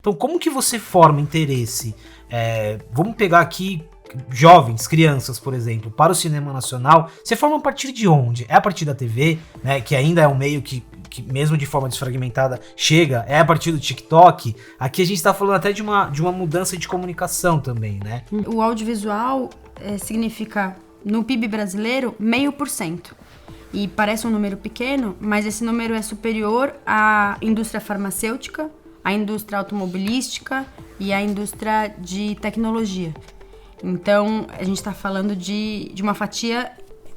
Então, como que você forma interesse? Vamos pegar aqui jovens, crianças, por exemplo, para o cinema nacional. Você forma a partir de onde? É a partir da TV, né, que ainda é um meio que mesmo de forma desfragmentada chega? É a partir do TikTok? Aqui a gente está falando até de uma mudança de comunicação também, né? O audiovisual significa, no PIB brasileiro, 0,5%. E parece um número pequeno, mas esse número é superior à indústria farmacêutica, à indústria automobilística e à indústria de tecnologia. Então, a gente está falando de uma fatia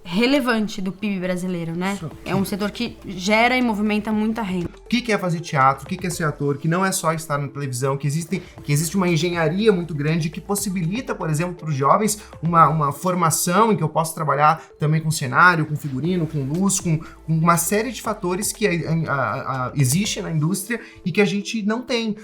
relevante do PIB brasileiro, né? É um setor que gera e movimenta muita renda. O que é fazer teatro? O que é ser ator? Que não é só estar na televisão, que existe uma engenharia muito grande que possibilita, por exemplo, para os jovens uma formação em que eu posso trabalhar também com cenário, com figurino, com luz, com uma série de fatores que existe na indústria e que a gente não tem.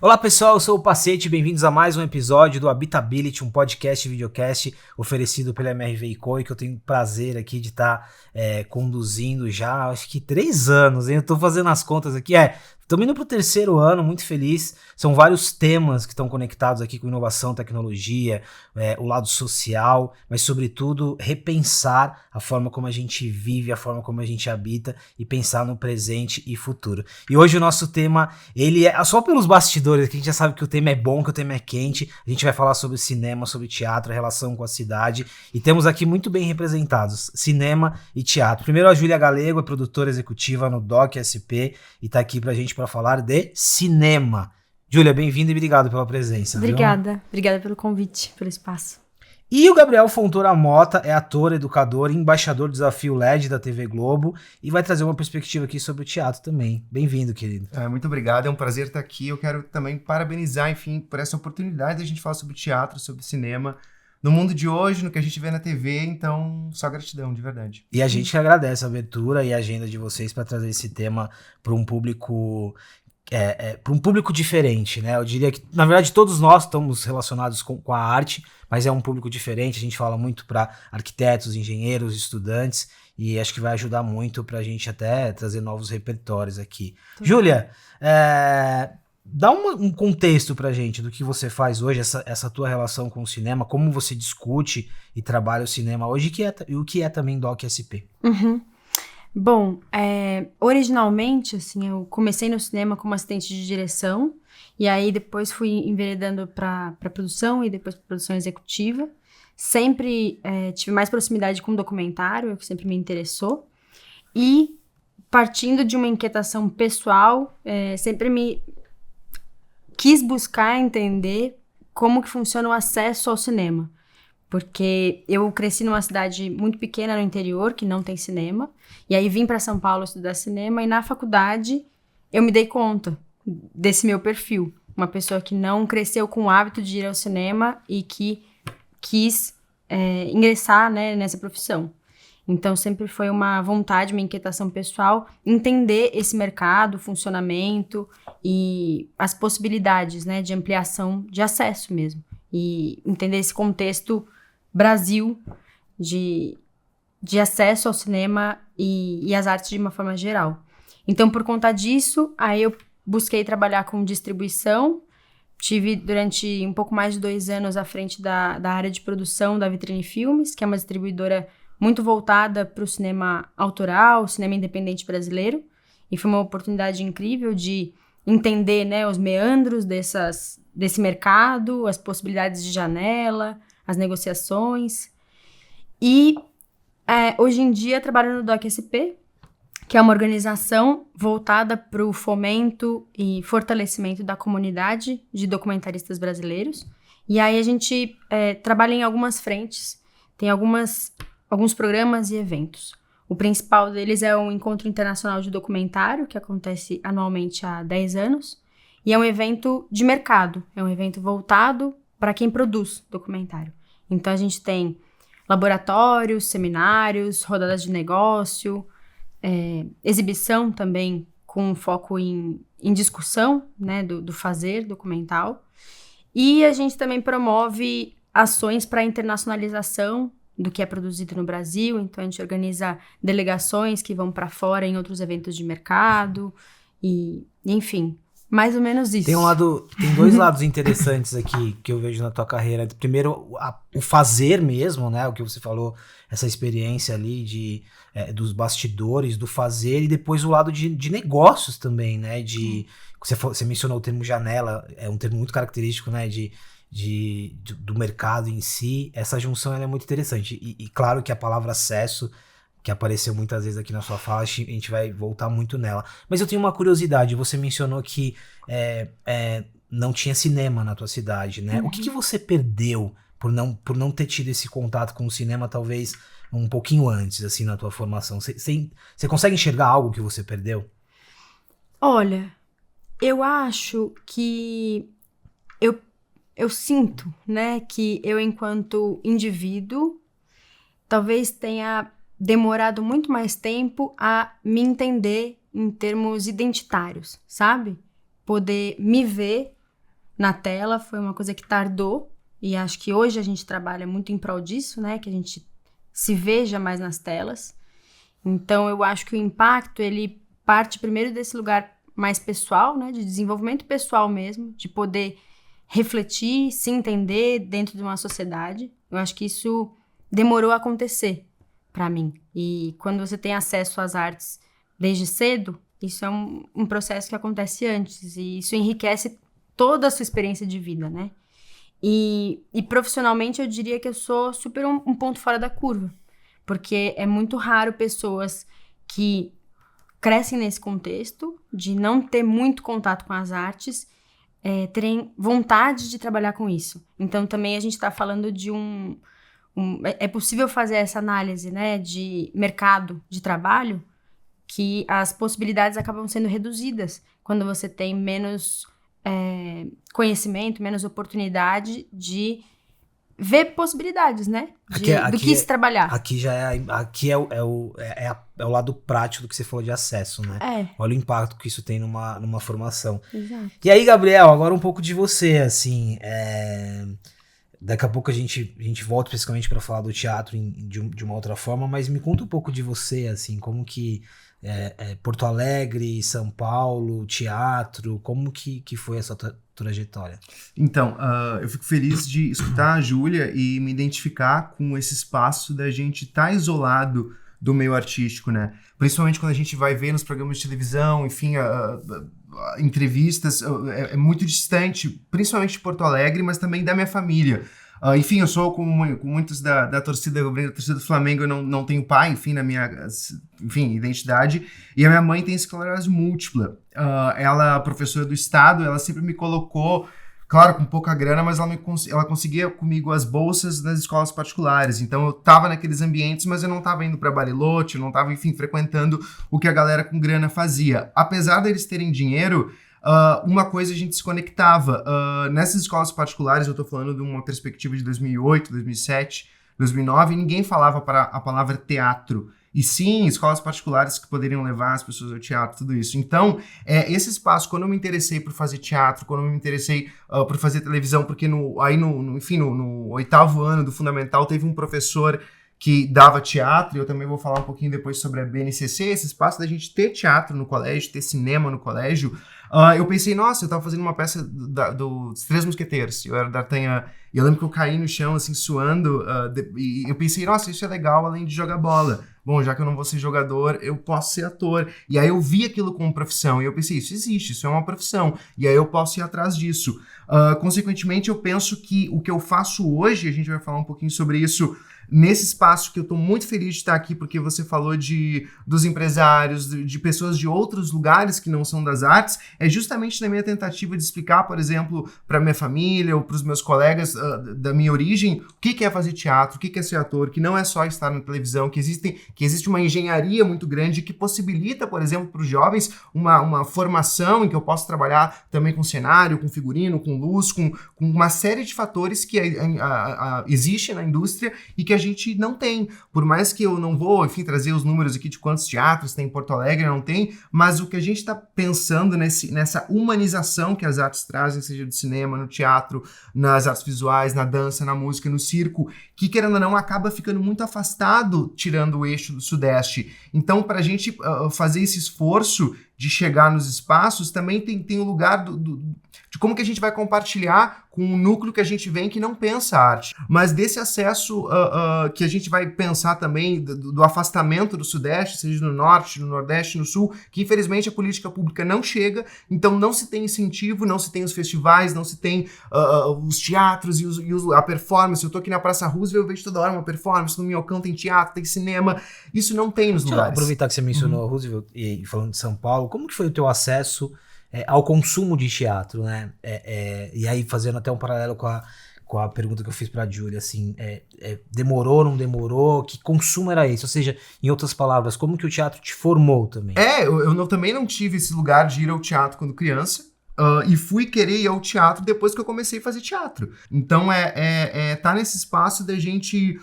Olá pessoal, eu sou o Pacete, bem-vindos a mais um episódio do Habitability, um podcast e videocast oferecido pela MRV & Co, que eu tenho o prazer aqui de estar conduzindo já, acho que 3 anos, hein? Eu tô fazendo as contas aqui, estamos indo para o 3º ano, muito feliz. São vários temas que estão conectados aqui com inovação, tecnologia, o lado social, mas sobretudo repensar a forma como a gente vive, a forma como a gente habita e pensar no presente e futuro. E hoje o nosso tema, ele é só pelos bastidores, que a gente já sabe que o tema é bom, que o tema é quente. A gente vai falar sobre cinema, sobre teatro, a relação com a cidade. E temos aqui muito bem representados cinema e teatro. Primeiro a Júlia Galego, é produtora executiva no Doc SP e tá aqui pra gente para falar de cinema. Júlia, bem-vinda e obrigado pela presença. Obrigada pelo convite, pelo espaço. E o Gabriel Fontoura Mota é ator, educador e embaixador do Desafio LED da TV Globo e vai trazer uma perspectiva aqui sobre o teatro também. Bem-vindo, querido. Muito obrigado, é um prazer estar aqui. Eu quero também parabenizar, enfim, por essa oportunidade de a gente falar sobre teatro, sobre cinema, no mundo de hoje, no que a gente vê na TV, então só gratidão, de verdade. E a gente agradece a abertura e a agenda de vocês para trazer esse tema para um público diferente, né? Eu diria que, na verdade, todos nós estamos relacionados com a arte, mas é um público diferente. A gente fala muito para arquitetos, engenheiros, estudantes, e acho que vai ajudar muito para a gente até trazer novos repertórios aqui. Júlia, dá um contexto pra gente do que você faz hoje, essa tua relação com o cinema, como você discute e trabalha o cinema hoje e o que é também Doc SP. Uhum. Bom, originalmente, assim, eu comecei no cinema como assistente de direção, e aí depois fui enveredando para produção e depois para produção executiva. Sempre tive mais proximidade com o documentário, que sempre me interessou, e partindo de uma inquietação pessoal, sempre me quis buscar entender como que funciona o acesso ao cinema. Porque eu cresci numa cidade muito pequena no interior, que não tem cinema, e aí vim para São Paulo estudar cinema, e na faculdade eu me dei conta desse meu perfil. Uma pessoa que não cresceu com o hábito de ir ao cinema e que quis ingressar, né, nessa profissão. Então sempre foi uma vontade, uma inquietação pessoal, entender esse mercado, o funcionamento e as possibilidades, né, de ampliação de acesso mesmo. E entender esse contexto Brasil de acesso ao cinema e às artes de uma forma geral. Então, por conta disso, aí eu busquei trabalhar com distribuição. Tive durante um pouco mais de 2 anos à frente da área de produção da Vitrine Filmes, que é uma distribuidora muito voltada para o cinema autoral, cinema independente brasileiro. E foi uma oportunidade incrível de entender, né, os meandros desse mercado, as possibilidades de janela, as negociações. E hoje em dia trabalho no Doc SP, que é uma organização voltada para o fomento e fortalecimento da comunidade de documentaristas brasileiros. E aí a gente trabalha em algumas frentes, tem alguns programas e eventos. O principal deles é o Encontro Internacional de Documentário, que acontece anualmente há 10 anos, e é um evento de mercado, é um evento voltado para quem produz documentário. Então a gente tem laboratórios, seminários, rodadas de negócio, exibição também com foco em discussão, né, do fazer documental. E a gente também promove ações para internacionalização do que é produzido no Brasil. Então, a gente organiza delegações que vão para fora em outros eventos de mercado e, enfim, mais ou menos isso. Tem dois lados interessantes aqui que eu vejo na tua carreira. Primeiro, o fazer mesmo, né? O que você falou, essa experiência ali dos bastidores, do fazer, e depois o lado de negócios também, né? Você mencionou o termo janela, é um termo muito característico, né? Do mercado em si. Essa junção ela é muito interessante. E claro que a palavra acesso, que apareceu muitas vezes aqui na sua fala, a gente vai voltar muito nela. Mas eu tenho uma curiosidade, você mencionou que não tinha cinema na tua cidade, né? Uhum. O que você perdeu por não ter tido esse contato com o cinema, talvez um pouquinho antes, assim, na tua formação? Você consegue enxergar algo que você perdeu? Olha, eu acho que eu sinto, né, que eu, enquanto indivíduo, talvez tenha demorado muito mais tempo a me entender em termos identitários, sabe? Poder me ver na tela foi uma coisa que tardou, e acho que hoje a gente trabalha muito em prol disso, né? Que a gente se veja mais nas telas. Então, eu acho que o impacto, ele parte primeiro desse lugar mais pessoal, né? De desenvolvimento pessoal mesmo, de poder refletir, se entender dentro de uma sociedade. Eu acho que isso demorou a acontecer para mim. E quando você tem acesso às artes desde cedo, isso é um processo que acontece antes, e isso enriquece toda a sua experiência de vida, né? E profissionalmente eu diria que eu sou super um ponto fora da curva, porque é muito raro pessoas que crescem nesse contexto de não ter muito contato com as artes terem vontade de trabalhar com isso. Então também a gente está falando de é possível fazer essa análise, né, de mercado de trabalho, que as possibilidades acabam sendo reduzidas quando você tem menos conhecimento, menos oportunidade de ver possibilidades, né, do que se trabalhar. Aqui é o lado prático do que você falou de acesso, né? Olha o impacto que isso tem numa formação. Exato. E aí, Gabriel, agora um pouco de você, assim, daqui a pouco a gente volta especificamente para falar do teatro de uma outra forma, mas me conta um pouco de você, assim, como que Porto Alegre, São Paulo, teatro, como que foi essa trajetória? Então, eu fico feliz de escutar a Júlia e me identificar com esse espaço da gente estar isolado do meio artístico, né? Principalmente quando a gente vai ver nos programas de televisão, enfim, entrevistas, é muito distante, principalmente de Porto Alegre, mas também da minha família. Enfim, eu sou com muitos da torcida do Flamengo, eu não tenho pai, enfim, na minha identidade, e a minha mãe tem esclerose múltipla. Ela, professora do estado, ela sempre me colocou, claro, com pouca grana, mas ela conseguia comigo as bolsas nas escolas particulares. Então eu tava naqueles ambientes, mas eu não tava indo para Bariloche, eu não tava, enfim, frequentando o que a galera com grana fazia. Apesar deles terem dinheiro, uma coisa a gente se conectava. Nessas escolas particulares, eu tô falando de uma perspectiva de 2008, 2007, 2009, ninguém falava a palavra teatro. E sim, escolas particulares que poderiam levar as pessoas ao teatro, tudo isso. Então, esse espaço, quando eu me interessei por fazer teatro, quando eu me interessei por fazer televisão, porque no 8º ano do Fundamental teve um professor que dava teatro, e eu também vou falar um pouquinho depois sobre a BNCC, esse espaço da gente ter teatro no colégio, ter cinema no colégio. Eu pensei, nossa, eu tava fazendo uma peça dos Três Mosqueteiros, eu era D'Artagnan, e eu lembro que eu caí no chão, assim, suando, e eu pensei, nossa, isso é legal, além de jogar bola. Bom, já que eu não vou ser jogador, eu posso ser ator. E aí eu vi aquilo como profissão, e eu pensei, isso existe, isso é uma profissão, e aí eu posso ir atrás disso. Consequentemente, eu penso que o que eu faço hoje, a gente vai falar um pouquinho sobre isso, nesse espaço que eu estou muito feliz de estar aqui, porque você falou dos empresários, de pessoas de outros lugares que não são das artes, é justamente na minha tentativa de explicar, por exemplo, para minha família ou para os meus colegas da minha origem, o que é fazer teatro, o que é ser ator, que não é só estar na televisão, que existe uma engenharia muito grande que possibilita, por exemplo, para os jovens uma formação em que eu posso trabalhar também com cenário, com figurino, com luz, com uma série de fatores que existe na indústria e que a gente não tem. Por mais que eu não vou, enfim, trazer os números aqui de quantos teatros tem em Porto Alegre, não tem, mas o que a gente está pensando nessa humanização que as artes trazem, seja do cinema, no teatro, nas artes visuais, na dança, na música, no circo, que, querendo ou não, acaba ficando muito afastado, tirando o eixo do Sudeste. Então, para a gente fazer esse esforço de chegar nos espaços, também tem o lugar de como que a gente vai compartilhar com um núcleo que a gente vem que não pensa arte. Mas desse acesso que a gente vai pensar também do afastamento do Sudeste, seja no Norte, no Nordeste, no Sul, que infelizmente a política pública não chega, então não se tem incentivo, não se tem os festivais, não se tem os teatros e a performance. Eu tô aqui na Praça Roosevelt, eu vejo toda hora uma performance, no Minhocão tem teatro, tem cinema, isso não tem nos lugares. Aproveitar que você mencionou Roosevelt e falando de São Paulo, como que foi o teu acesso ao consumo de teatro, né? E aí, fazendo até um paralelo com a pergunta que eu fiz pra Júlia, assim, demorou, não demorou? Que consumo era esse? Ou seja, em outras palavras, como que o teatro te formou também? Eu também não tive esse lugar de ir ao teatro quando criança. E fui querer ir ao teatro depois que eu comecei a fazer teatro. Então, tá nesse espaço da gente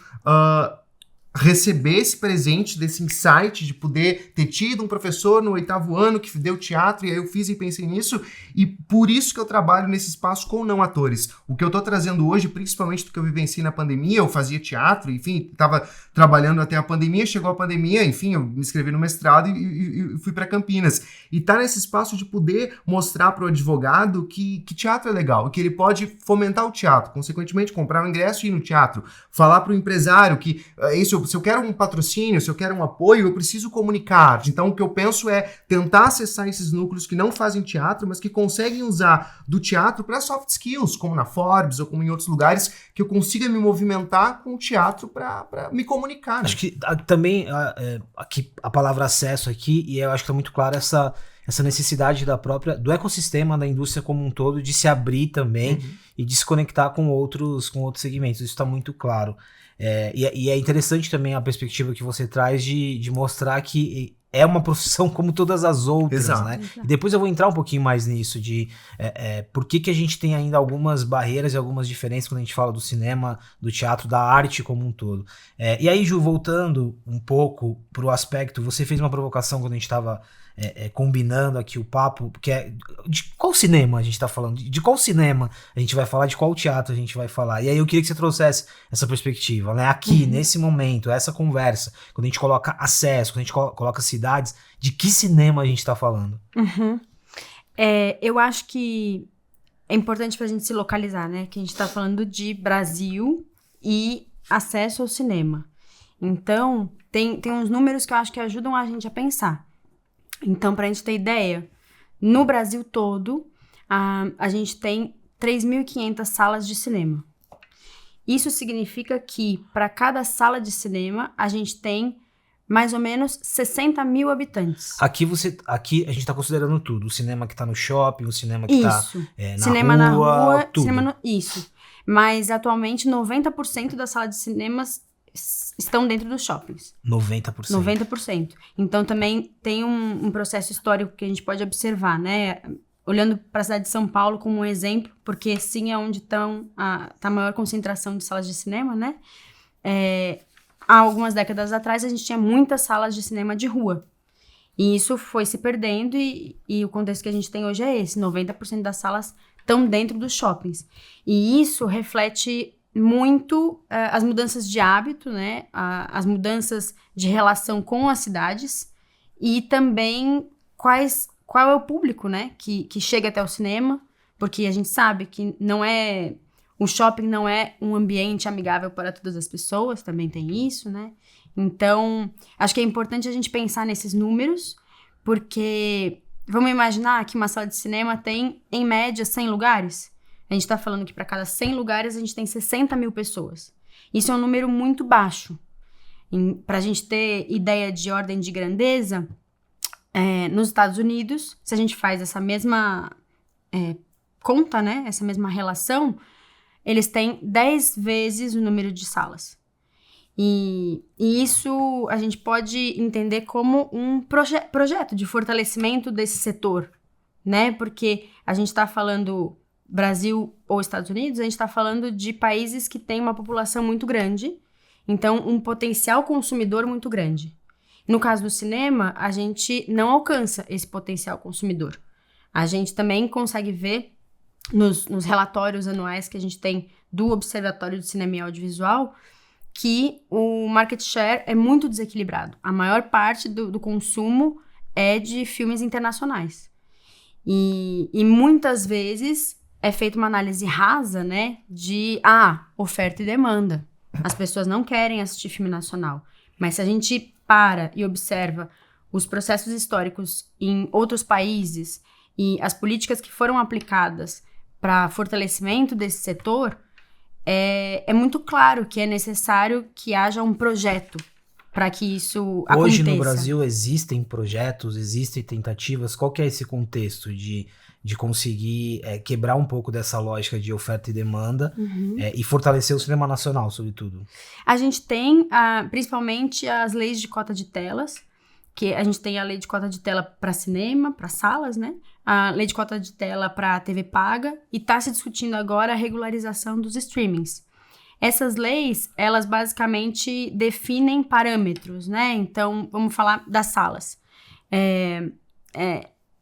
receber esse presente, desse insight de poder ter tido um professor no 8º ano que deu teatro, e aí eu fiz e pensei nisso, e por isso que eu trabalho nesse espaço com não atores. O que eu tô trazendo hoje, principalmente do que eu vivenciei na pandemia, eu fazia teatro, enfim, tava trabalhando até a pandemia, chegou a pandemia, enfim, eu me inscrevi no mestrado e fui para Campinas. E tá nesse espaço de poder mostrar pro advogado que teatro é legal, que ele pode fomentar o teatro, consequentemente comprar um ingresso e ir no teatro, falar pro empresário que se eu quero um patrocínio, se eu quero um apoio, eu preciso comunicar. Então, o que eu penso é tentar acessar esses núcleos que não fazem teatro, mas que conseguem usar do teatro para soft skills, como na Forbes ou como em outros lugares, que eu consiga me movimentar com o teatro para me comunicar. Né? Acho que também aqui, a palavra acesso aqui, e eu acho que está muito claro essa necessidade do ecossistema da indústria como um todo de se abrir também e de se conectar com outros segmentos. Isso está muito claro. E é interessante também a perspectiva que você traz de mostrar que é uma profissão como todas as outras, Exato. né? E depois eu vou entrar um pouquinho mais nisso, de por que a gente tem ainda algumas barreiras e algumas diferenças quando a gente fala do cinema, do teatro, da arte como um todo. E aí, Ju, voltando um pouco pro aspecto, você fez uma provocação quando a gente estava combinando aqui o papo, porque de qual cinema a gente tá falando? De qual cinema a gente vai falar? De qual teatro a gente vai falar? E aí eu queria que você trouxesse essa perspectiva, né? Aqui, nesse momento, essa conversa, quando a gente coloca acesso, quando a gente coloca cidades, de que cinema a gente tá falando? Eu acho que é importante pra gente se localizar, né? Que a gente tá falando de Brasil e acesso ao cinema. Então, tem uns números que eu acho que ajudam a gente a pensar. Então, para a gente ter ideia, no Brasil todo, a gente tem 3.500 salas de cinema. Isso significa que, para cada sala de cinema, a gente tem mais ou menos 60 mil habitantes. Aqui a gente está considerando tudo. O cinema que está no shopping, o cinema que está na cinema rua, na rua, tudo. Isso. Mas, atualmente, 90% das salas de cinemas estão dentro dos shoppings. 90%. 90%. Então, também tem um processo histórico que a gente pode observar, né? Olhando para a cidade de São Paulo como um exemplo, porque sim é onde tá a maior concentração de salas de cinema, né? Há algumas décadas atrás, a gente tinha muitas salas de cinema de rua. E isso foi se perdendo e o contexto que a gente tem hoje é esse. 90% das salas estão dentro dos shoppings. E isso reflete muito as mudanças de hábito, né? As mudanças de relação com as cidades e também qual é o público, né? Que chega até o cinema, porque a gente sabe que o shopping não é um ambiente amigável para todas as pessoas, também tem isso, né? Então, acho que é importante a gente pensar nesses números, porque vamos imaginar que uma sala de cinema tem, em média, 100 lugares. A gente está falando que para cada 100 lugares a gente tem 60 mil pessoas. Isso é um número muito baixo. Para a gente ter ideia de ordem de grandeza, nos Estados Unidos, se a gente faz essa mesma conta, né, essa mesma relação, eles têm 10 vezes o número de salas. E isso a gente pode entender como um projeto de fortalecimento desse setor, né? Porque a gente está falando Brasil ou Estados Unidos, a gente está falando de países que têm uma população muito grande. Então, um potencial consumidor muito grande. No caso do cinema, a gente não alcança esse potencial consumidor. A gente também consegue ver nos relatórios anuais que a gente tem do Observatório de Cinema e Audiovisual que o market share é muito desequilibrado. A maior parte do consumo é de filmes internacionais. E muitas vezes é feita uma análise rasa, né, de oferta e demanda. As pessoas não querem assistir filme nacional. Mas se a gente para e observa os processos históricos em outros países e as políticas que foram aplicadas para fortalecimento desse setor, é muito claro que é necessário que haja um projeto para que isso aconteça. Hoje no Brasil existem projetos, existem tentativas. Qual que é esse contexto de conseguir quebrar um pouco dessa lógica de oferta e demanda e fortalecer o cinema nacional, sobretudo? A gente tem, principalmente, as leis de cota de telas, que a gente tem a lei de cota de tela para cinema, para salas, né? A lei de cota de tela para TV paga, e está se discutindo agora a regularização dos streamings. Essas leis, elas basicamente definem parâmetros, né? Então, vamos falar das salas.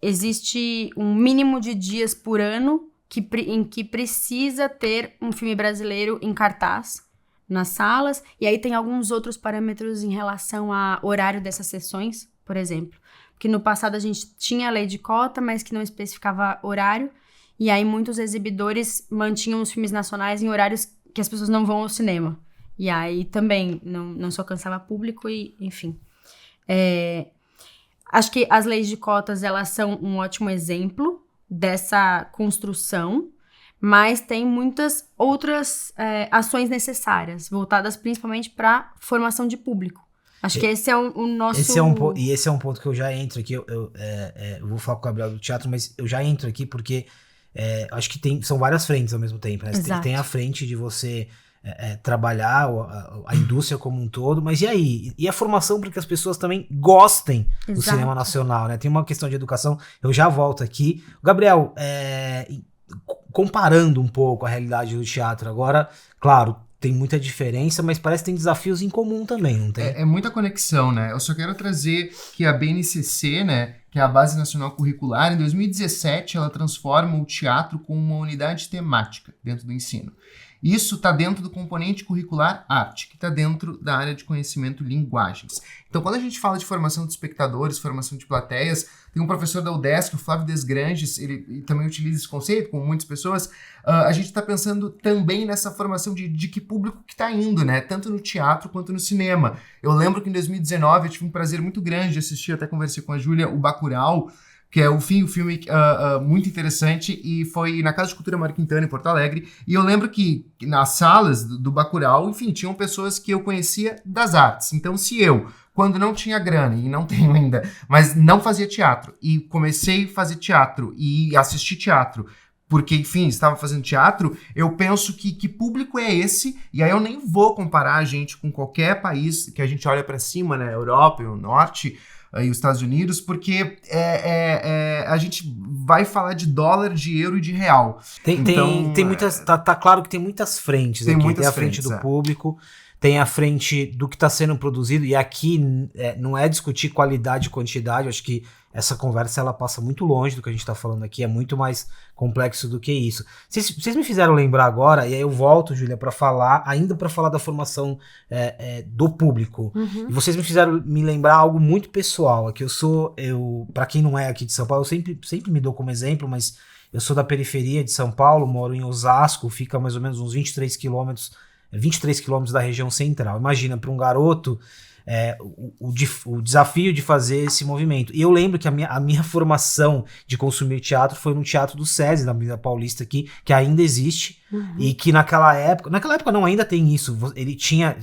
Existe um mínimo de dias por ano em que precisa ter um filme brasileiro em cartaz nas salas, e aí tem alguns outros parâmetros em relação ao horário dessas sessões, por exemplo. Porque no passado a gente tinha a lei de cota, mas que não especificava horário, e aí muitos exibidores mantinham os filmes nacionais em horários que as pessoas não vão ao cinema. E aí também não se alcançava público e, enfim. Acho que as leis de cotas, elas são um ótimo exemplo dessa construção, mas tem muitas outras ações necessárias, voltadas principalmente para formação de público. Acho que esse é o nosso... Esse é um ponto que eu já entro aqui, eu vou falar com o Gabriel do teatro, mas eu já entro aqui porque acho que são várias frentes ao mesmo tempo, né? Tem a frente de você trabalhar a indústria como um todo, mas e aí? E a formação para que as pessoas também gostem do cinema nacional, né? Tem uma questão de educação, eu já volto aqui. Gabriel, comparando um pouco a realidade do teatro agora, claro, tem muita diferença, mas parece que tem desafios em comum também, não tem? É muita conexão, né? Eu só quero trazer que a BNCC, né, que é a Base Nacional Curricular, em 2017 ela transforma o teatro como uma unidade temática dentro do ensino. Isso está dentro do componente curricular arte, que está dentro da área de conhecimento linguagens. Então, quando a gente fala de formação de espectadores, formação de plateias, tem um professor da UDESC, o Flávio Desgranges, ele também utiliza esse conceito, como muitas pessoas. A gente está pensando também nessa formação de que público que está indo, né? Tanto no teatro quanto no cinema. Eu lembro que em 2019 eu tive um prazer muito grande de assistir, até conversei com a Júlia, o Bacurau, que é o filme muito interessante, e foi na Casa de Cultura Mário Quintana, em Porto Alegre, e eu lembro que nas salas do Bacurau, enfim, tinham pessoas que eu conhecia das artes. Então, se eu, quando não tinha grana, e não tenho ainda, mas não fazia teatro, e comecei a fazer teatro, e assistir teatro, porque, enfim, estava fazendo teatro, eu penso que público é esse, e aí eu nem vou comparar a gente com qualquer país que a gente olha para cima, né, Europa, o Norte, e os Estados Unidos, porque a gente vai falar de dólar, de euro e de real. Tem muitas, tá claro que tem muitas frentes aqui. Tem a frente do público, tem a frente do que está sendo produzido, e aqui não é discutir qualidade e quantidade, eu acho que essa conversa ela passa muito longe do que a gente está falando aqui, é muito mais complexo do que isso. Vocês me fizeram lembrar agora, e aí eu volto, Júlia, para falar da formação do público. E vocês me fizeram me lembrar algo muito pessoal, que para quem não é aqui de São Paulo, eu sempre me dou como exemplo, mas eu sou da periferia de São Paulo, moro em Osasco, fica mais ou menos uns 23 quilômetros da região central. Imagina, para um garoto, o desafio de fazer esse movimento. E eu lembro que a minha formação de consumir teatro foi no Teatro do SESI, na Avenida Paulista aqui, que ainda existe, e que naquela época não, ainda tem isso, ele tinha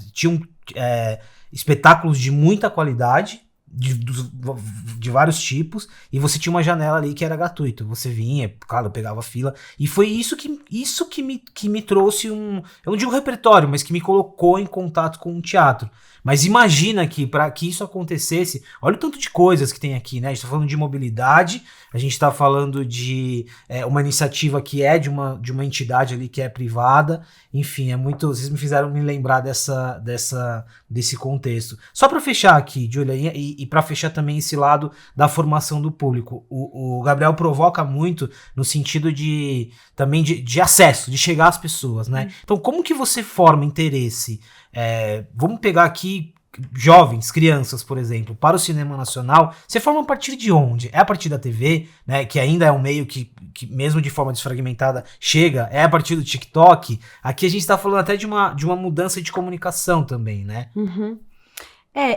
espetáculos de muita qualidade, de vários tipos, e você tinha uma janela ali que era gratuito. Você vinha, claro, pegava fila, e foi isso que me trouxe eu não digo repertório, mas que me colocou em contato com o teatro. Mas imagina que para que isso acontecesse, olha o tanto de coisas que tem aqui, né? A gente tá falando de mobilidade, a gente tá falando de uma iniciativa que é de uma entidade ali que é privada, enfim, vocês me fizeram me lembrar desse contexto. Só para fechar aqui, Júlia, e para fechar também esse lado da formação do público, o Gabriel provoca muito no sentido também de acesso, de chegar às pessoas, né? Então, como que você forma interesse? Vamos pegar aqui jovens, crianças, por exemplo, para o cinema nacional. Você forma a partir de onde? É a partir da TV, né, que ainda é um meio que mesmo de forma desfragmentada chega, é a partir do TikTok. Aqui a gente está falando até de uma mudança de comunicação também, né? Uhum.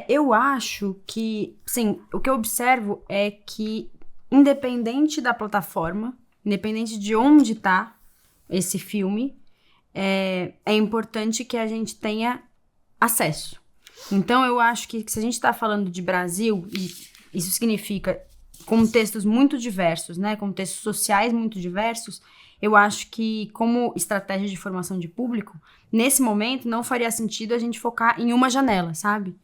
Eu acho que, sim, o que eu observo é que, independente da plataforma, independente de onde está esse filme, é importante que a gente tenha acesso. Então, eu acho que se a gente está falando de Brasil, e isso significa contextos muito diversos, né? Contextos sociais muito diversos, eu acho que, como estratégia de formação de público, nesse momento não faria sentido a gente focar em uma janela, sabe?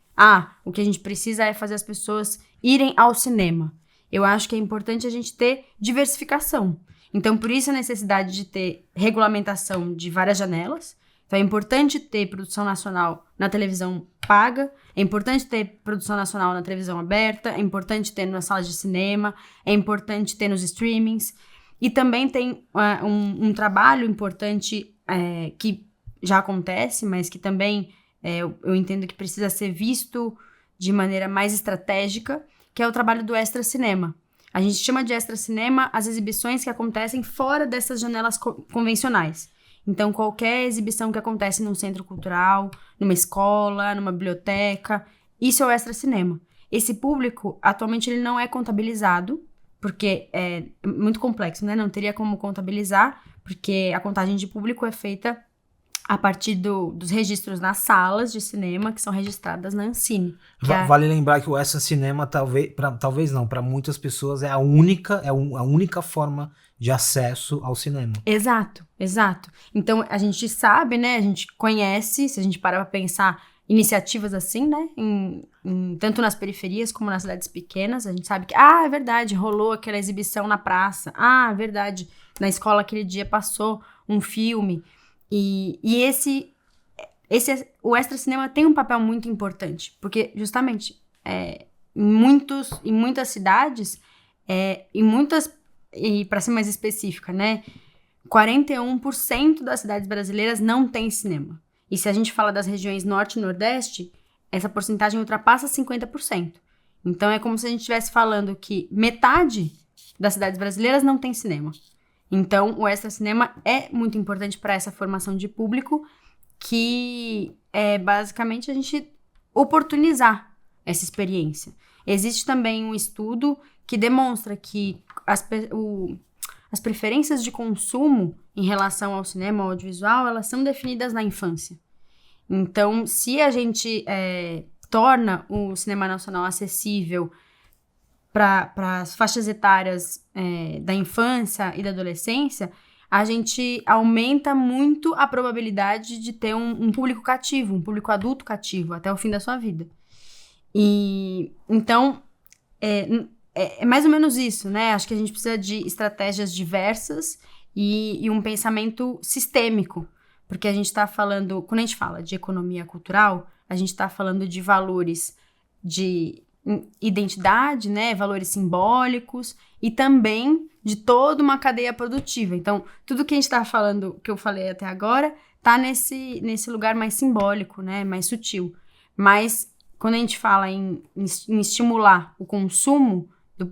O que a gente precisa é fazer as pessoas irem ao cinema. Eu acho que é importante a gente ter diversificação. Então, por isso a necessidade de ter regulamentação de várias janelas. Então, é importante ter produção nacional na televisão paga, é importante ter produção nacional na televisão aberta, é importante ter nas salas de cinema, é importante ter nos streamings. E também tem um trabalho importante que já acontece, mas que também eu entendo que precisa ser visto de maneira mais estratégica, que é o trabalho do extra cinema. A gente chama de extra cinema as exibições que acontecem fora dessas janelas convencionais. Então, qualquer exibição que acontece num centro cultural, numa escola, numa biblioteca, isso é o extra cinema. Esse público, atualmente, ele não é contabilizado, porque é muito complexo, né? Não teria como contabilizar, porque a contagem de público é feita a partir dos registros nas salas de cinema que são registradas na Ancine. Vale lembrar que o extra cinema, talvez não, para muitas pessoas é a única forma de acesso ao cinema. Exato. Então, a gente sabe, né, a gente conhece, se a gente parar pra pensar, iniciativas assim, né, tanto nas periferias como nas cidades pequenas, a gente sabe que, é verdade, rolou aquela exibição na praça, é verdade, na escola aquele dia passou um filme. E o extra cinema tem um papel muito importante, porque justamente em muitas cidades, e para ser mais específica, né, 41% das cidades brasileiras não tem cinema. E se a gente fala das regiões norte e nordeste, essa porcentagem ultrapassa 50%. Então é como se a gente estivesse falando que metade das cidades brasileiras não tem cinema. Então, o extra cinema é muito importante para essa formação de público, que é basicamente a gente oportunizar essa experiência. Existe também um estudo que demonstra que as preferências de consumo em relação ao cinema, ao audiovisual, elas são definidas na infância. Então, se a gente torna o cinema nacional acessível para as faixas etárias da infância e da adolescência, a gente aumenta muito a probabilidade de ter um público cativo, um público adulto cativo, até o fim da sua vida. E então, é mais ou menos isso, né? Acho que a gente precisa de estratégias diversas e um pensamento sistêmico, porque a gente está falando, quando a gente fala de economia cultural, a gente está falando de valores de identidade, né, valores simbólicos e também de toda uma cadeia produtiva. Então, tudo que a gente está falando, que eu falei até agora, tá nesse lugar mais simbólico, né, mais sutil. Mas quando a gente fala em estimular o consumo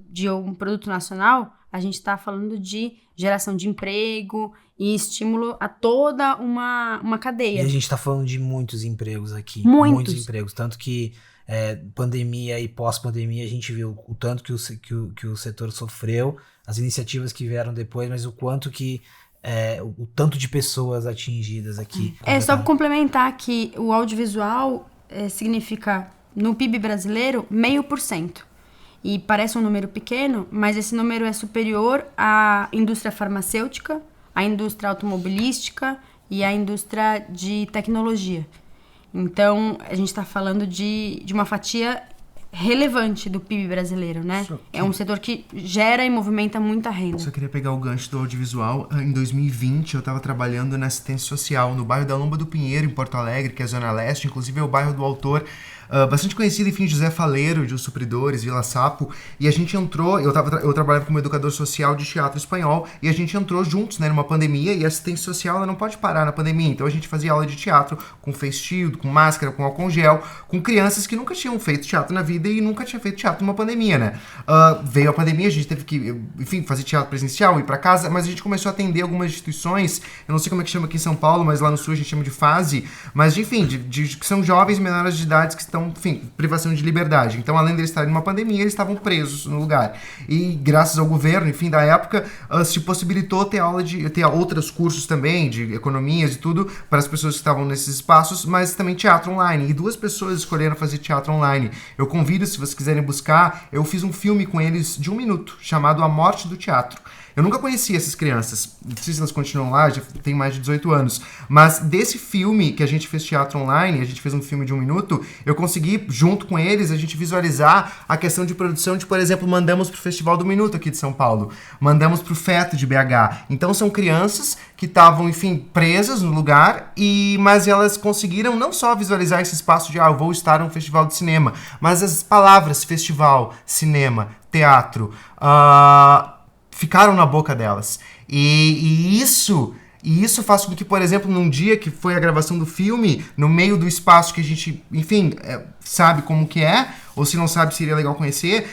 de um produto nacional, a gente está falando de geração de emprego e estímulo a toda uma cadeia. E a gente está falando de muitos empregos aqui. Muitos empregos, tanto que pandemia e pós-pandemia, a gente viu o tanto que o setor sofreu, as iniciativas que vieram depois, mas o quanto que o tanto de pessoas atingidas aqui. Só complementar que o audiovisual significa no PIB brasileiro, 0,5%. E parece um número pequeno, mas esse número é superior à indústria farmacêutica, à indústria automobilística e à indústria de tecnologia. Então, a gente está falando de uma fatia relevante do PIB brasileiro, né? É um setor que gera e movimenta muita renda. Só queria pegar o gancho do audiovisual. Em 2020, eu estava trabalhando na assistência social no bairro da Lomba do Pinheiro, em Porto Alegre, que é a Zona Leste. Inclusive, é o bairro do autor bastante conhecido, enfim, José Faleiro, de Os Supridores, Vila Sapo. E a gente entrou, eu trabalhava como educador social de teatro espanhol, e a gente entrou juntos, né, numa pandemia, e a assistência social, ela não pode parar na pandemia. Então a gente fazia aula de teatro com face shield, com máscara, com álcool gel, com crianças que nunca tinham feito teatro na vida e nunca tinha feito teatro numa pandemia, né? Veio a pandemia, a gente teve que, enfim, fazer teatro presencial, ir pra casa, mas a gente começou a atender algumas instituições, eu não sei como é que chama aqui em São Paulo, mas lá no Sul a gente chama de fase, mas enfim, que são jovens menores de idade que estão, enfim, privação de liberdade. Então, além de eles estarem numa pandemia, eles estavam presos no lugar. E graças ao governo, enfim, da época, se possibilitou ter outros cursos também, de economias e tudo, para as pessoas que estavam nesses espaços, mas também teatro online. E 2 pessoas escolheram fazer teatro online. Eu convido, se vocês quiserem buscar, eu fiz um filme com eles de 1 minuto, chamado A Morte do Teatro. Eu nunca conhecia essas crianças, não sei se elas continuam lá, já tem mais de 18 anos, mas desse filme que a gente fez teatro online, a gente fez um filme de 1 minuto, eu consegui, junto com eles, a gente visualizar a questão de produção de, por exemplo, mandamos pro Festival do Minuto aqui de São Paulo, mandamos pro FETO de BH. Então são crianças que estavam, enfim, presas no lugar, mas elas conseguiram não só visualizar esse espaço de, eu vou estar num festival de cinema, mas as palavras festival, cinema, teatro, ficaram na boca delas. E isso faz com que, por exemplo, num dia que foi a gravação do filme, no meio do espaço que a gente, enfim, sabe como que é, ou se não sabe, seria legal conhecer,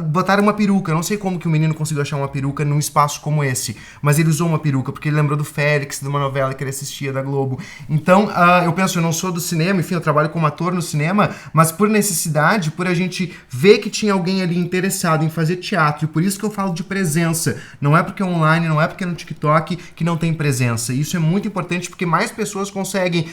botaram uma peruca. Eu não sei como que o menino conseguiu achar uma peruca num espaço como esse, mas ele usou uma peruca, porque ele lembrou do Félix, de uma novela que ele assistia da Globo. Então, eu penso, eu não sou do cinema, enfim, eu trabalho como ator no cinema, mas por necessidade, por a gente ver que tinha alguém ali interessado em fazer teatro, e por isso que eu falo de presença. Não é porque é online, não é porque é no TikTok que não tem presença. Isso é muito importante, porque mais pessoas conseguem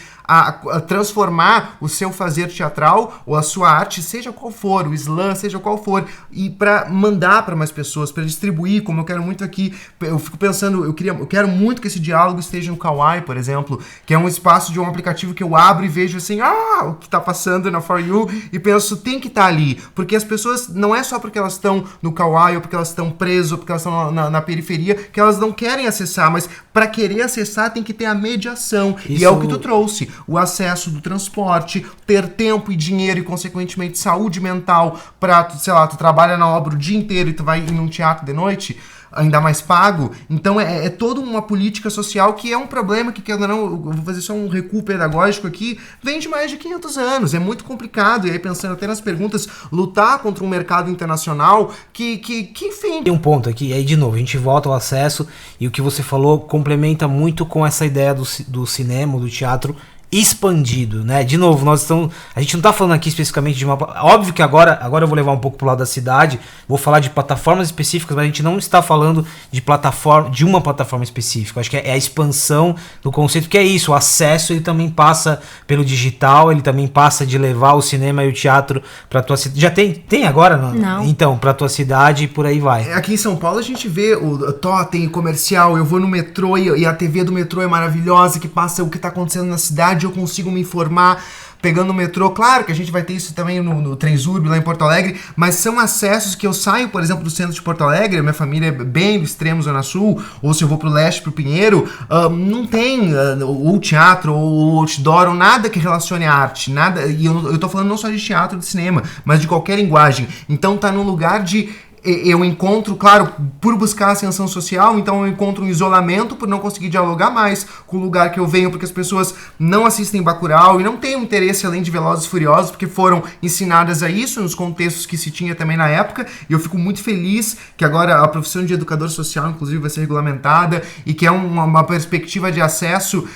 transformar o seu fazer teatral, ou a sua arte, seja qual for, o slam, seja qual for, e para mandar para mais pessoas, para distribuir, como eu quero muito aqui. Eu fico pensando, eu quero muito que esse diálogo esteja no Kawaii, por exemplo, que é um espaço de um aplicativo que eu abro e vejo assim, o que tá passando na For You, e penso, tem que estar ali, porque as pessoas, não é só porque elas estão no Kawaii, ou porque elas estão presas, ou porque elas estão na periferia, que elas não querem acessar, mas para querer acessar tem que ter a mediação, e é o que tu trouxe, o acesso do transporte, ter tempo e dinheiro e, consequentemente, saúde mental pra, sei lá, tu trabalha na obra o dia inteiro e tu vai ir num teatro de noite, ainda mais pago. Então é toda uma política social que é um problema que, eu vou fazer só um recuo pedagógico aqui, vem de mais de 500 anos, é muito complicado. E aí, pensando até nas perguntas, lutar contra um mercado internacional que enfim... Tem um ponto aqui, aí de novo, a gente volta ao acesso, e o que você falou complementa muito com essa ideia do cinema, do teatro expandido, né? De novo, a gente não tá falando aqui especificamente de uma... Óbvio que agora eu vou levar um pouco pro lado da cidade, vou falar de plataformas específicas, mas a gente não está falando de uma plataforma específica. Acho que é a expansão do conceito, que é isso, o acesso, ele também passa pelo digital, ele também passa de levar o cinema e o teatro pra tua cidade. Já tem agora? Não. Então, pra tua cidade e por aí vai. Aqui em São Paulo a gente vê o totem comercial, eu vou no metrô e a TV do metrô é maravilhosa, que passa o que tá acontecendo na cidade, eu consigo me informar pegando o metrô. Claro que a gente vai ter isso também no Transurb lá em Porto Alegre, mas são acessos que eu saio, por exemplo, do centro de Porto Alegre, minha família é bem do extremo Zona Sul, ou se eu vou pro leste, pro Pinheiro, não tem ou teatro, ou outdoor, ou nada que relacione a arte, nada, e eu tô falando não só de teatro, de cinema, mas de qualquer linguagem. Então tá num lugar de... Eu encontro, claro, por buscar a ascensão social, então eu encontro um isolamento por não conseguir dialogar mais com o lugar que eu venho, porque as pessoas não assistem Bacurau e não têm um interesse além de Velozes e Furiosos, porque foram ensinadas a isso nos contextos que se tinha também na época, e eu fico muito feliz que agora a profissão de educador social, inclusive, vai ser regulamentada, e que é uma perspectiva de acesso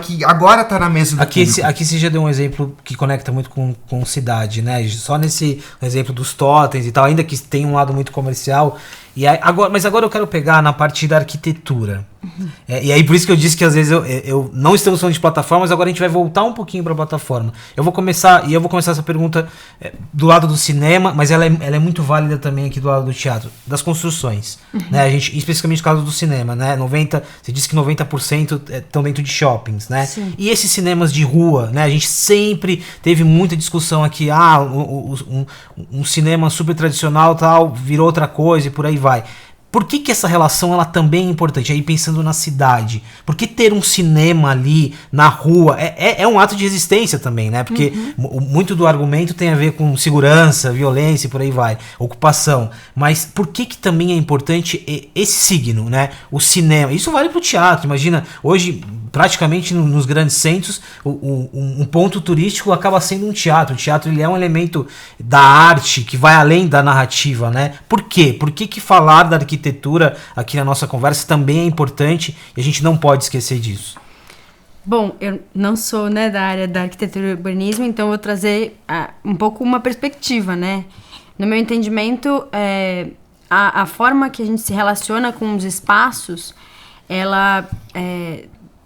que agora está na mesa do público. Aqui você já deu um exemplo que conecta muito com cidade, né? Só nesse exemplo dos totens e tal, ainda que tem um lado muito comercial, Mas agora eu quero pegar na parte da arquitetura. E aí por isso que eu disse que às vezes eu não estamos falando de plataformas, agora a gente vai voltar um pouquinho para a plataforma. Eu vou começar essa pergunta do lado do cinema, mas ela é muito válida também aqui do lado do teatro, das construções. Né? A gente, especificamente no caso do cinema, né? Você disse que 90% estão dentro de shoppings, né? Sim. E esses cinemas de rua, né? A gente sempre teve muita discussão aqui, um cinema super tradicional tal, virou outra coisa e por aí vai. Por que essa relação ela também é importante? Aí pensando na cidade. Por que ter um cinema ali na rua é um ato de resistência também, né? Porque muito do argumento tem a ver com segurança, violência e por aí vai, ocupação. Mas por que também é importante esse signo, né? O cinema. Isso vale para o teatro. Imagina, hoje praticamente nos grandes centros um ponto turístico acaba sendo um teatro. O teatro ele é um elemento da arte que vai além da narrativa, né? Por quê? Por que falar da arquitetura aqui na nossa conversa também é importante e a gente não pode esquecer disso? Bom, eu não sou, né, da área da arquitetura e urbanismo, então eu vou trazer um pouco uma perspectiva, né? No meu entendimento, a forma que a gente se relaciona com os espaços, ela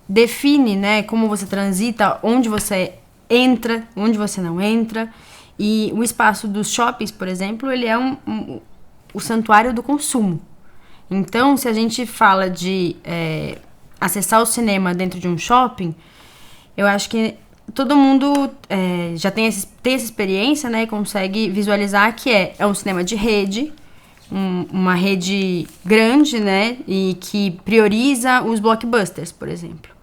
define, né, como você transita, onde você entra, onde você não entra. E o espaço dos shoppings, por exemplo, ele é o santuário do consumo. Então, se a gente fala de acessar o cinema dentro de um shopping, eu acho que todo mundo já tem essa experiência, né, e consegue visualizar que é um cinema de rede, uma rede grande, né, e que prioriza os blockbusters, por exemplo.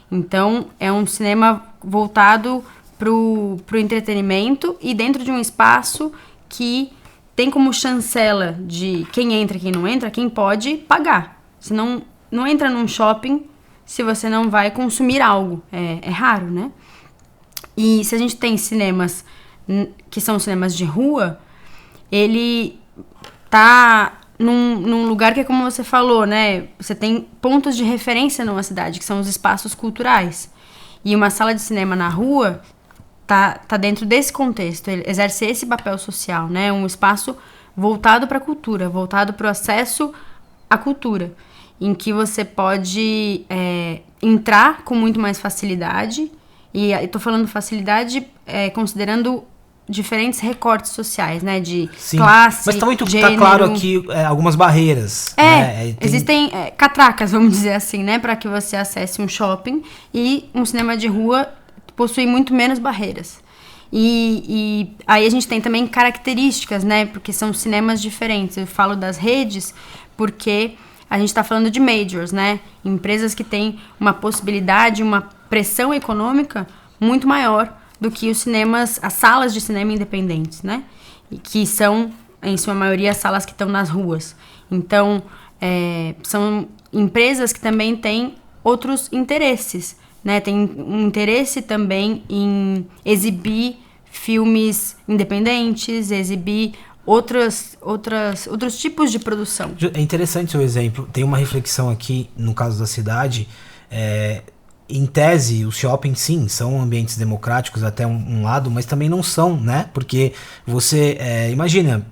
Então, é um cinema voltado pro entretenimento e dentro de um espaço que tem como chancela de quem entra e quem não entra, quem pode pagar. Você não entra num shopping se você não vai consumir algo. É raro, né? E se a gente tem cinemas que são cinemas de rua, ele tá num lugar que é como você falou, né? Você tem pontos de referência numa cidade, que são os espaços culturais. E uma sala de cinema na rua tá dentro desse contexto, ele exerce esse papel social, né? Um espaço voltado para a cultura, voltado para o acesso à cultura, em que você pode entrar com muito mais facilidade, e estou falando facilidade considerando diferentes recortes sociais, né, de Sim, classe, mas tá gênero. Claro aqui algumas barreiras. Né? Existem catracas, vamos dizer assim, né, para que você acesse um shopping, e um cinema de rua possui muito menos barreiras. E aí a gente tem também características, né, porque são cinemas diferentes. Eu falo das redes porque a gente está falando de majors, né, empresas que têm uma possibilidade, uma pressão econômica muito maior do que os cinemas, as salas de cinema independentes, né? E que são, em sua maioria, as salas que estão nas ruas. Então, são empresas que também têm outros interesses, né? Tem um interesse também em exibir filmes independentes, exibir outros tipos de produção. É interessante o seu exemplo. Tem uma reflexão aqui, no caso da cidade, em tese, os shoppings, sim, são ambientes democráticos até um lado, mas também não são, né? Porque você, imagina,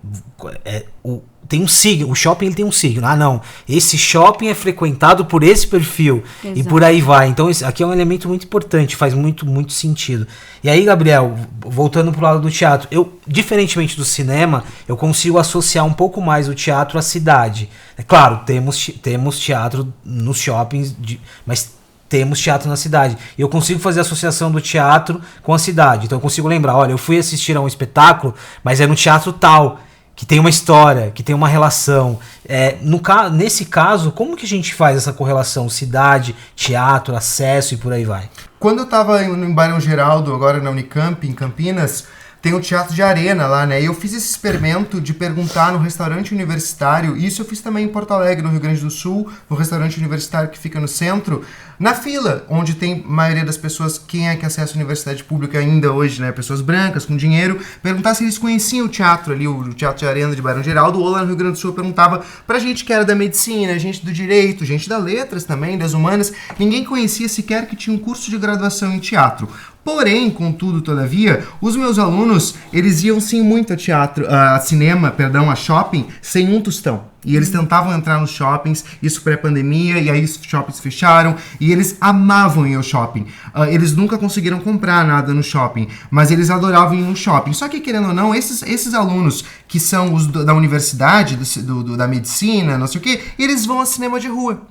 tem um signo, o shopping ele tem um signo. Ah, não, esse shopping é frequentado por esse perfil. Exato. E por aí vai. Então, aqui é um elemento muito importante, faz muito, muito sentido. E aí, Gabriel, voltando pro lado do teatro, diferentemente do cinema, eu consigo associar um pouco mais o teatro à cidade. É claro, temos teatro nos shoppings, mas temos teatro na cidade. E eu consigo fazer a associação do teatro com a cidade. Então eu consigo lembrar, olha, eu fui assistir a um espetáculo, mas é no teatro tal, que tem uma história, que tem uma relação. Nesse caso, como que a gente faz essa correlação? Cidade, teatro, acesso e por aí vai? Quando eu estava em Barão Geraldo, agora na Unicamp, em Campinas, tem um teatro de arena lá, né? E eu fiz esse experimento de perguntar no restaurante universitário, e isso eu fiz também em Porto Alegre, no Rio Grande do Sul, no restaurante universitário que fica no centro, na fila, onde tem a maioria das pessoas, quem é que acessa a universidade pública ainda hoje, né? Pessoas brancas, com dinheiro, perguntar se eles conheciam o teatro ali, o teatro de arena de Barão Geraldo, ou lá no Rio Grande do Sul eu perguntava pra gente que era da medicina, gente do direito, gente das letras também, das humanas, ninguém conhecia sequer que tinha um curso de graduação em teatro. Porém, contudo, todavia, os meus alunos, eles iam sim muito a cinema, a shopping, sem um tostão. E eles tentavam entrar nos shoppings, isso pré-pandemia, e aí os shoppings fecharam, e eles amavam ir ao shopping. Eles nunca conseguiram comprar nada no shopping, mas eles adoravam ir no shopping. Só que, querendo ou não, esses alunos que são os da universidade, da medicina, não sei o quê, eles vão ao cinema de rua.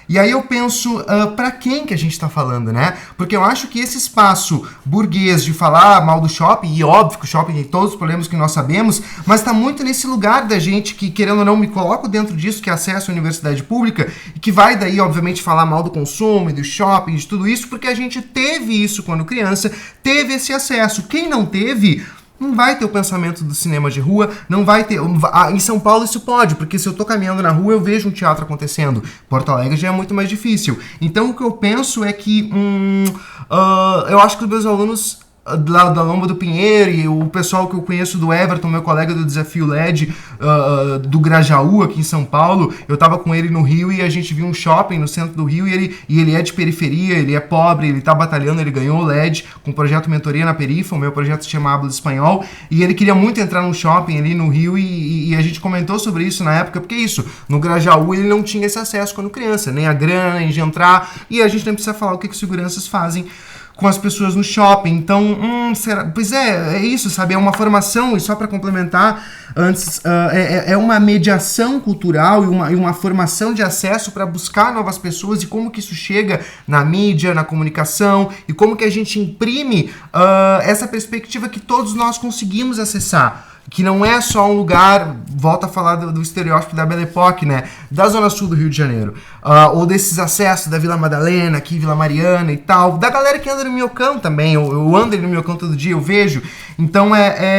E aí eu penso, pra quem que a gente tá falando, né? Porque eu acho que esse espaço burguês de falar mal do shopping, e óbvio que o shopping tem todos os problemas que nós sabemos, mas tá muito nesse lugar da gente que, querendo ou não, me coloco dentro disso, que é acesso à universidade pública, e que vai daí, obviamente, falar mal do consumo e do shopping, de tudo isso, porque a gente teve isso quando criança, teve esse acesso. Quem não teve... não vai ter o pensamento do cinema de rua, não vai ter... Em São Paulo isso pode, porque se eu tô caminhando na rua eu vejo um teatro acontecendo. Porto Alegre já é muito mais difícil. Então o que eu penso é que... eu acho que os meus alunos lá da Lomba do Pinheiro e o pessoal que eu conheço do Everton, meu colega do Desafio LED, do Grajaú, aqui em São Paulo, eu tava com ele no Rio e a gente viu um shopping no centro do Rio e ele é de periferia, ele é pobre, ele tá batalhando, ele ganhou o LED com o projeto Mentoria na Perifa, o meu projeto se chama Habla Espanhol, e ele queria muito entrar num shopping ali no Rio e a gente comentou sobre isso na época, porque isso, no Grajaú ele não tinha esse acesso quando criança, nem a grana, nem de entrar, e a gente nem precisa falar o que os seguranças fazem com as pessoas no shopping. Então, será? Pois é isso, sabe? É uma formação, e só para complementar, antes, é uma mediação cultural e uma formação de acesso para buscar novas pessoas e como que isso chega na mídia, na comunicação, e como que a gente imprime essa perspectiva que todos nós conseguimos acessar. Que não é só um lugar, volta a falar do estereótipo da Belle Époque, né? Da Zona Sul do Rio de Janeiro. Ou desses acessos da Vila Madalena, aqui Vila Mariana e tal. Da galera que anda no Minhocão também. Eu ando ali no Minhocão todo dia, eu vejo. Então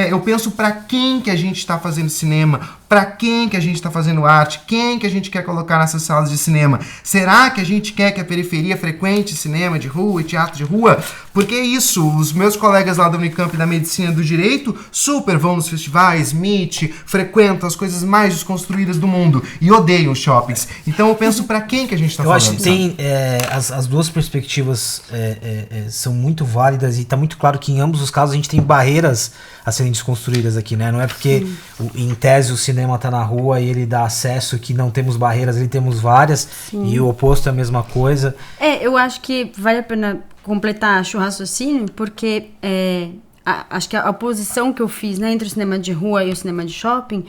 eu penso pra quem que a gente tá fazendo cinema, pra quem que a gente tá fazendo arte, quem que a gente quer colocar nessas salas de cinema. Será que a gente quer que a periferia frequente cinema de rua e teatro de rua? Porque é isso, os meus colegas lá da Unicamp da Medicina e do Direito super vão nos festivais, meet, frequentam as coisas mais desconstruídas do mundo e odeiam os shoppings. Então eu penso pra quem que a gente tá falando. Eu acho que tem as duas perspectivas são muito válidas e tá muito claro que em ambos os casos a gente tem barreiras a serem desconstruídas aqui, né? Não é porque em tese o cinema tá na rua e ele dá acesso que não temos barreiras, ele temos várias. Sim. E o oposto é a mesma coisa. Eu acho que vale a pena completar o raciocínio, porque acho que a oposição que eu fiz, né, entre o cinema de rua e o cinema de shopping,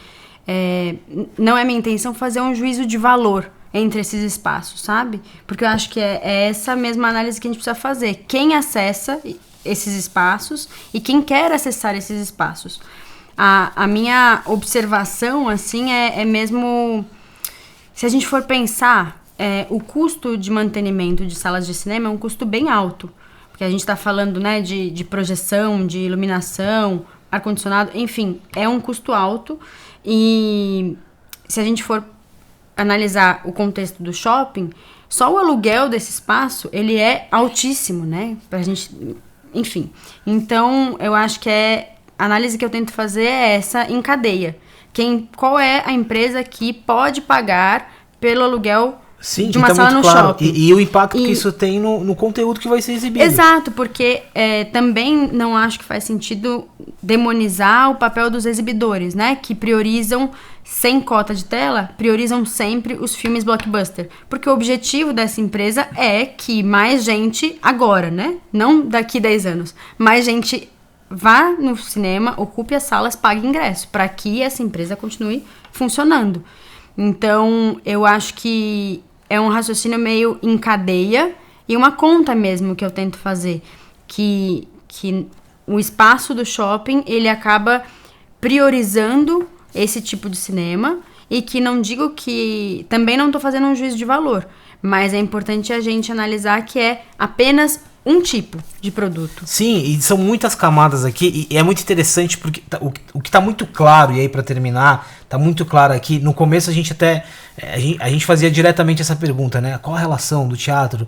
não é minha intenção fazer um juízo de valor entre esses espaços, sabe? Porque eu acho que é essa mesma análise que a gente precisa fazer. Quem acessa esses espaços e quem quer acessar esses espaços. A minha observação, assim, é mesmo... Se a gente for pensar, o custo de mantenimento de salas de cinema é um custo bem alto. Porque a gente está falando, né, de projeção, de iluminação, ar-condicionado, enfim, é um custo alto. E se a gente for analisar o contexto do shopping, só o aluguel desse espaço, ele é altíssimo, né? Pra gente... Enfim, então eu acho que a análise que eu tento fazer é essa em cadeia. Qual é a empresa que pode pagar pelo aluguel de uma sala no shopping? E o impacto que isso tem no conteúdo que vai ser exibido. Exato, porque também não acho que faz sentido demonizar o papel dos exibidores, né? Que priorizam, sem cota de tela, priorizam sempre os filmes blockbuster. Porque o objetivo dessa empresa é que mais gente agora, né? Não daqui 10 anos. Mais gente vá no cinema, ocupe as salas, pague ingresso, para que essa empresa continue funcionando. Então, eu acho que é um raciocínio meio em cadeia e uma conta mesmo que eu tento fazer. Que o espaço do shopping, ele acaba priorizando esse tipo de cinema e que não digo que... Também não estou fazendo um juízo de valor, mas é importante a gente analisar que é apenas um tipo de produto. Sim, e são muitas camadas aqui e é muito interessante porque o que tá muito claro, e aí para terminar, tá muito claro aqui, no começo a gente até, a gente fazia diretamente essa pergunta, né, qual a relação do teatro,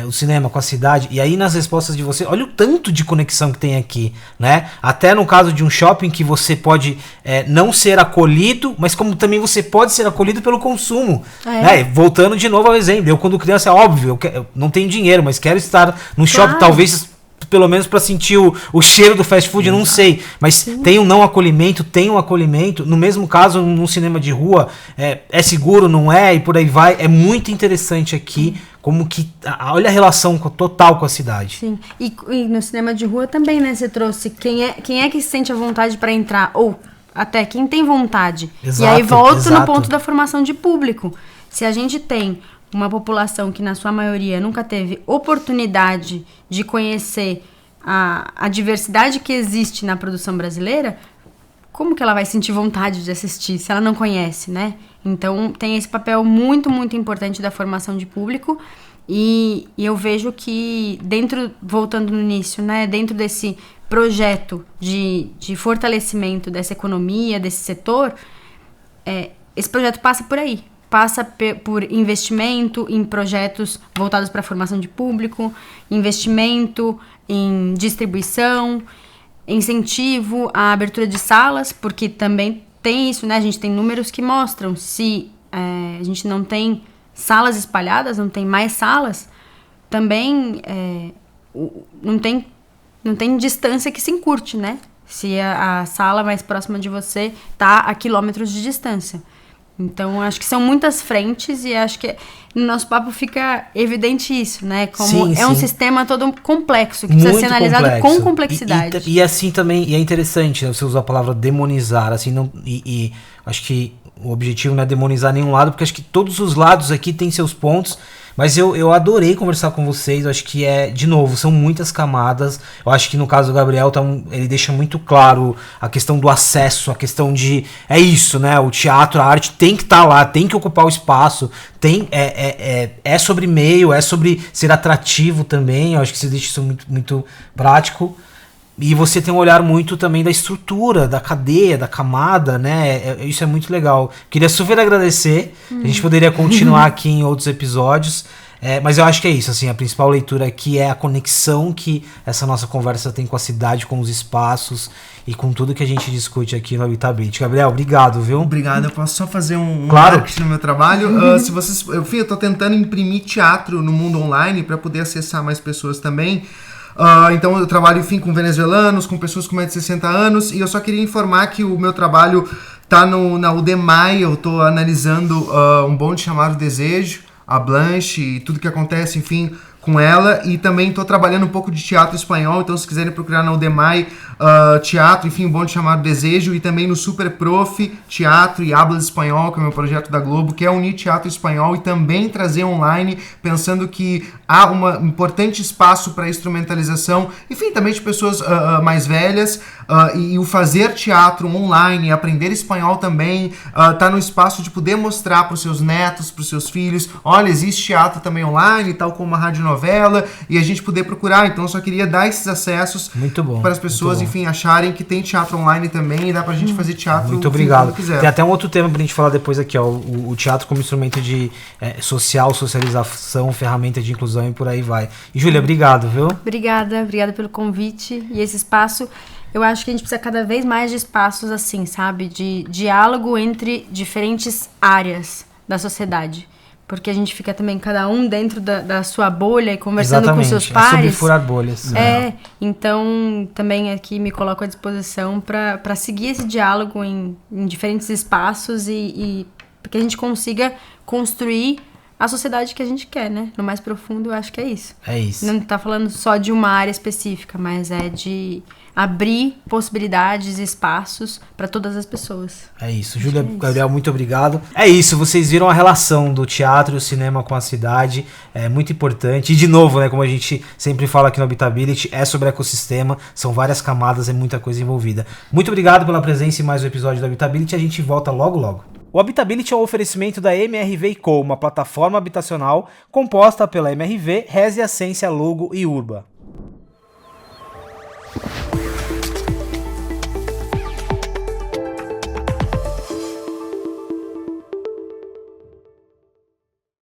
o cinema com a cidade, e aí nas respostas de você, olha o tanto de conexão que tem aqui, né, até no caso de um shopping que você pode não ser acolhido, mas como também você pode ser acolhido pelo consumo, né? Voltando de novo ao exemplo, eu quando criança, é óbvio, eu não tenho dinheiro, mas quero estar no shopping, talvez pelo menos pra sentir o cheiro do fast food, eu não sei. Mas tem um não acolhimento, tem um acolhimento. No mesmo caso, num cinema de rua, é seguro, não é? E por aí vai. É muito interessante aqui, como que... Olha a relação total com a cidade. Sim, e no cinema de rua também, né? Você trouxe quem é que se sente à vontade pra entrar, ou até quem tem vontade. Exato, e aí volto exato. no ponto da formação de público. Se a gente tem uma população que, na sua maioria, nunca teve oportunidade de conhecer a diversidade que existe na produção brasileira, como que ela vai sentir vontade de assistir se ela não conhece, né? Então, tem esse papel muito, muito importante da formação de público e eu vejo que voltando no início, né, dentro desse projeto de fortalecimento dessa economia, desse setor, esse projeto passa por aí. Passa por investimento em projetos voltados para a formação de público, investimento em distribuição, incentivo à abertura de salas, porque também tem isso, né? A gente tem números que mostram se a gente não tem salas espalhadas, não tem mais salas, também não tem distância que se encurte, né? Se a sala mais próxima de você está a quilômetros de distância. Então, acho que são muitas frentes e acho que no nosso papo fica evidente isso, né? Como sim, um sim. sistema todo complexo, que precisa ser analisado com complexidade. E assim também, e é interessante, né, você usar a palavra demonizar, assim, não, e acho que o objetivo não é demonizar nenhum lado, porque acho que todos os lados aqui têm seus pontos, mas eu adorei conversar com vocês, eu acho que de novo, são muitas camadas, eu acho que no caso do Gabriel, ele deixa muito claro a questão do acesso, a questão de, é isso, né, o teatro, a arte tem que estar lá, tem que ocupar o espaço, é sobre meio, é sobre ser atrativo também, eu acho que você deixa isso muito, muito prático. E você tem um olhar muito também da estrutura, da cadeia, da camada, né? Isso é muito legal. Queria super agradecer. A gente poderia continuar aqui em outros episódios. Mas eu acho que é isso, assim, a principal leitura aqui é a conexão que essa nossa conversa tem com a cidade, com os espaços e com tudo que a gente discute aqui no Habitability. Gabriel, obrigado, viu? Obrigado, eu posso só fazer um claro. marketing no meu trabalho. Se vocês, enfim, eu tô tentando imprimir teatro no mundo online para poder acessar mais pessoas também. Então eu trabalho, enfim, com venezuelanos, com pessoas com mais de 60 anos, e eu só queria informar que o meu trabalho tá na Udemy. Eu tô analisando um bonde chamado Desejo, a Blanche e tudo que acontece, enfim, com ela, e também tô trabalhando um pouco de teatro espanhol, então se quiserem procurar na Udemy teatro, enfim, um bonde chamado Desejo, e também no Super Prof Teatro e Hablas Espanhol, que é o meu projeto da Globo, que é unir teatro espanhol e também trazer online, pensando que há um importante espaço para instrumentalização, enfim, também de pessoas mais velhas, e o fazer teatro online, aprender espanhol também, tá no espaço de poder mostrar para os seus netos, para os seus filhos, olha, existe teatro também online, tal como uma radionovela, e a gente poder procurar. Então eu só queria dar esses acessos para as pessoas, enfim, acharem que tem teatro online também, e dá pra gente fazer teatro. Muito obrigado. Tem até um outro tema pra gente falar depois aqui, ó, o teatro como instrumento de socialização, ferramenta de inclusão e por aí vai. E Júlia, obrigado, viu? Obrigada pelo convite e esse espaço. Eu acho que a gente precisa cada vez mais de espaços assim, sabe? De diálogo entre diferentes áreas da sociedade. Porque a gente fica também cada um dentro da sua bolha e conversando com seus pares. É sobre furar bolhas. Então também aqui me coloco à disposição para seguir esse diálogo em diferentes espaços e que a gente consiga construir a sociedade que a gente quer, né? No mais profundo, eu acho que é isso. É isso. Não tá falando só de uma área específica, mas é de abrir possibilidades e espaços para todas as pessoas. É isso. Júlia, Gabriel, muito obrigado. É isso, vocês viram a relação do teatro e o cinema com a cidade, é muito importante. E de novo, né, como a gente sempre fala aqui no Habitability, é sobre ecossistema, são várias camadas, é muita coisa envolvida. Muito obrigado pela presença em mais um episódio do Habitability, a gente volta logo logo. O Habitability é um oferecimento da MRV &Co, uma plataforma habitacional composta pela MRV, Resia, Ascensia, Logo e Urba.